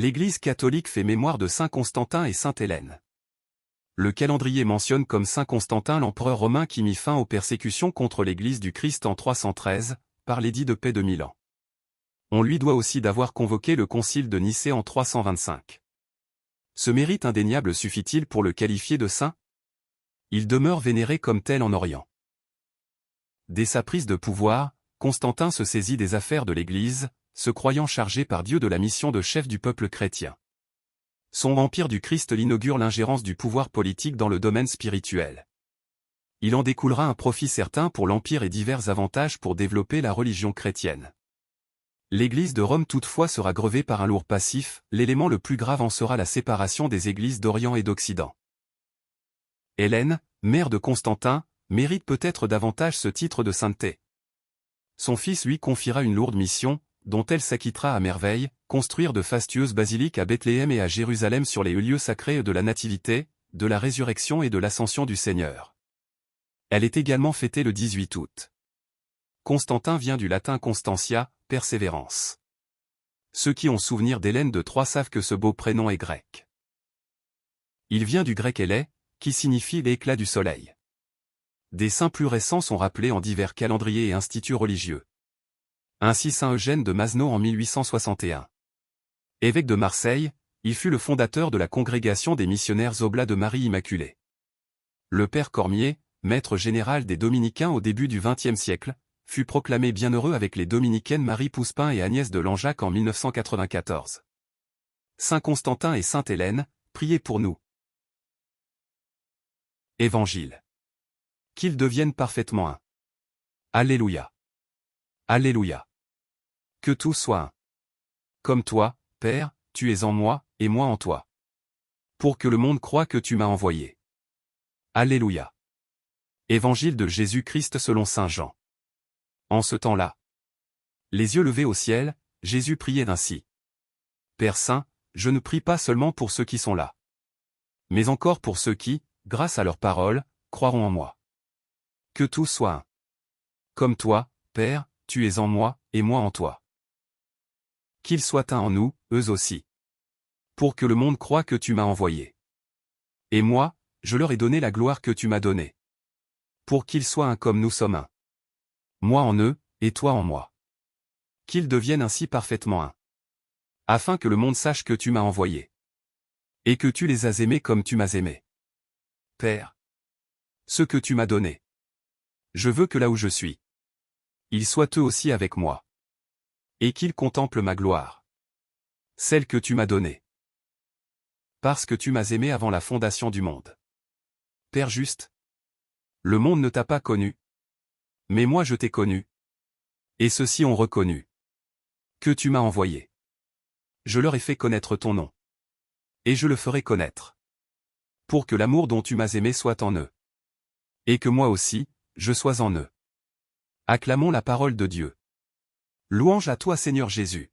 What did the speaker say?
L'Église catholique fait mémoire de saint Constantin et sainte Hélène. Le calendrier mentionne comme saint Constantin l'empereur romain qui mit fin aux persécutions contre l'Église du Christ en 313, par l'édit de paix de Milan. On lui doit aussi d'avoir convoqué le concile de Nicée en 325. Ce mérite indéniable suffit-il pour le qualifier de saint? Il demeure vénéré comme tel en Orient. Dès sa prise de pouvoir, Constantin se saisit des affaires de l'Église, se croyant chargé par Dieu de la mission de chef du peuple chrétien. Son empire du Christ inaugure l'ingérence du pouvoir politique dans le domaine spirituel. Il en découlera un profit certain pour l'empire et divers avantages pour développer la religion chrétienne. L'Église de Rome toutefois sera grevée par un lourd passif, l'élément le plus grave en sera la séparation des églises d'Orient et d'Occident. Hélène, mère de Constantin, mérite peut-être davantage ce titre de sainteté. Son fils lui confiera une lourde mission, dont elle s'acquittera à merveille, construire de fastueuses basiliques à Bethléem et à Jérusalem sur les lieux sacrés de la Nativité, de la Résurrection et de l'Ascension du Seigneur. Elle est également fêtée le 18 août. Constantin vient du latin constantia, persévérance. Ceux qui ont souvenir d'Hélène de Troie savent que ce beau prénom est grec. Il vient du grec hélé, qui signifie l'éclat du soleil. Des saints plus récents sont rappelés en divers calendriers et instituts religieux. Ainsi saint Eugène de Masno en 1861. Évêque de Marseille, il fut le fondateur de la congrégation des missionnaires Oblats de Marie Immaculée. Le père Cormier, maître général des dominicains au début du XXe siècle, fut proclamé bienheureux avec les dominicaines Marie Pouspin et Agnès de Langeac en 1994. Saint Constantin et sainte Hélène, priez pour nous. Évangile. Qu'ils deviennent parfaitement un. Alléluia. Alléluia. Que tout soit un. Comme toi, Père, tu es en moi, et moi en toi. Pour que le monde croie que tu m'as envoyé. Alléluia. Évangile de Jésus-Christ selon saint Jean. En ce temps-là, les yeux levés au ciel, Jésus priait ainsi. Père Saint, je ne prie pas seulement pour ceux qui sont là, mais encore pour ceux qui, grâce à leur parole, croiront en moi. Que tout soit un. Comme toi, Père, tu es en moi, et moi en toi. Qu'ils soient un en nous, eux aussi. Pour que le monde croie que tu m'as envoyé. Et moi, je leur ai donné la gloire que tu m'as donnée. Pour qu'ils soient un comme nous sommes un. Moi en eux, et toi en moi. Qu'ils deviennent ainsi parfaitement un. Afin que le monde sache que tu m'as envoyé. Et que tu les as aimés comme tu m'as aimé. Père. Ce que tu m'as donné. Je veux que là où je suis, ils soient eux aussi avec moi. Et qu'ils contemplent ma gloire. Celle que tu m'as donnée. Parce que tu m'as aimé avant la fondation du monde. Père juste. Le monde ne t'a pas connu. Mais moi je t'ai connu. Et ceux-ci ont reconnu que tu m'as envoyé. Je leur ai fait connaître ton nom. Et je le ferai connaître. Pour que l'amour dont tu m'as aimé soit en eux. Et que moi aussi, je sois en eux. Acclamons la parole de Dieu. Louange à toi Seigneur Jésus.